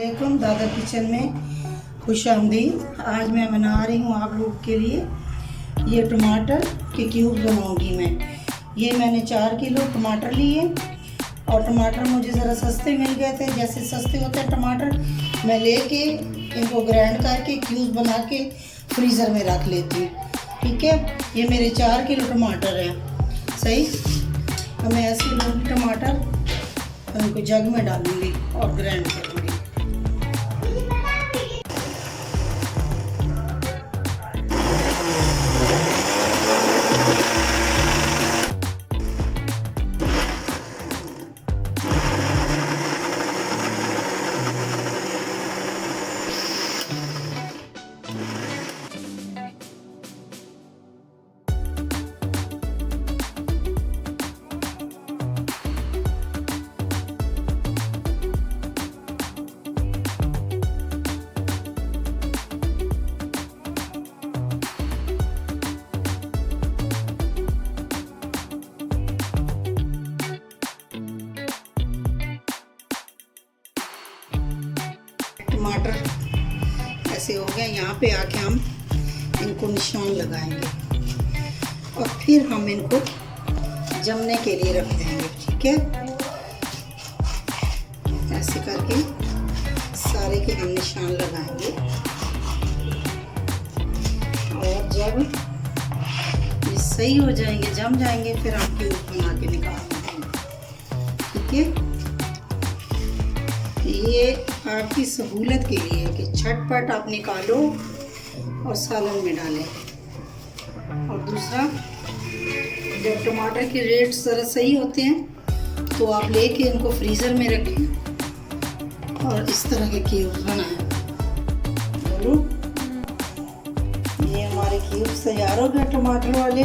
अस्सलामुअलैकुम। दादा किचन में खुश आमदीद। आज मैं बना रही हूँ आप लोग के लिए ये टमाटर के क्यूब बनाऊंगी मैं। ये मैंने 4 किलो टमाटर लिए और टमाटर मुझे ज़रा सस्ते मिल गए थे। जैसे सस्ते होते हैं टमाटर, मैं लेके इनको ग्राइंड करके क्यूब बना के फ्रीज़र में रख लेती हूँ। ठीक है, ये मेरे 4 किलो टमाटर हैं। सही, अब मैं ऐसे लूँगी टमाटर और उनको जग में डालूंगी और ग्राइंड करूँगी। टमाटर ऐसे हो गए। यहाँ पे आके हम इनको निशान लगाएंगे और फिर हम इनको जमने के लिए रख देंगे। ठीक है, ऐसे करके सारे के हम निशान लगाएंगे और जब ये सही हो जाएंगे, जम जाएंगे, फिर हम क्यूब बना के निकाल देंगे। ठीक है, ये आपकी सहूलत के लिए कि झटपट आप निकालो और सालन में डालें। और दूसरा, जब टमाटर के रेट ज़रा सही होते हैं तो आप लेके इनको फ्रीज़र में रखें और इस तरह के क्यूब बनाएं। बोलो, ये हमारे क्यूब तैयार हो गए टमाटर वाले।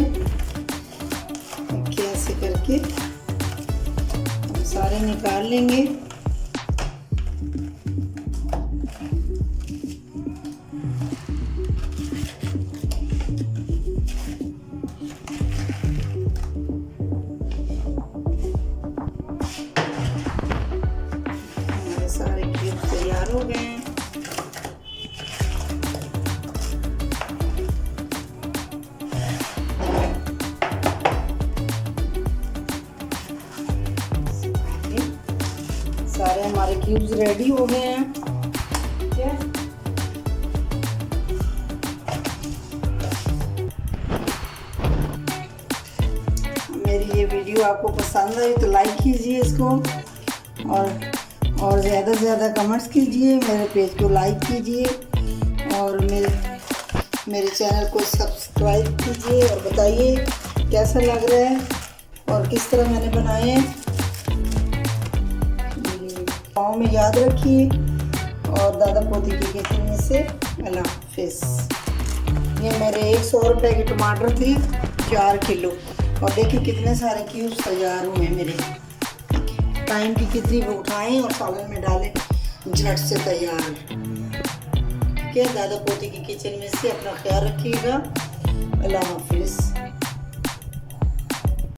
ऐसे करके हम सारे निकाल लेंगे। सारे क्यूब तैयार हो गए हैं। सारे हमारे क्यूब्स रेडी हो गए हैं। ठीक है, मेरी ये वीडियो आपको पसंद आई तो लाइक कीजिए इसको और ज़्यादा से ज़्यादा कमेंट्स कीजिए, मेरे पेज को लाइक कीजिए और मेरे चैनल को सब्सक्राइब कीजिए और बताइए कैसा लग रहा है और किस तरह मैंने बनाए हैं। गाँव में याद रखिए और दादा पोती की किचन में से अल्लाह हाफिज़। ये मेरे 100 रुपये के टमाटर थे 4 किलो और देखिए कितने सारे क्यूब्स तैयार हुए मेरे। टाइम की कितनी वो उठाएं और सालन में डालें, झट से तैयार। ठीक है, दादा पोती की किचन में से अपना ख्याल रखिएगा। अल्लाह हाफिज़।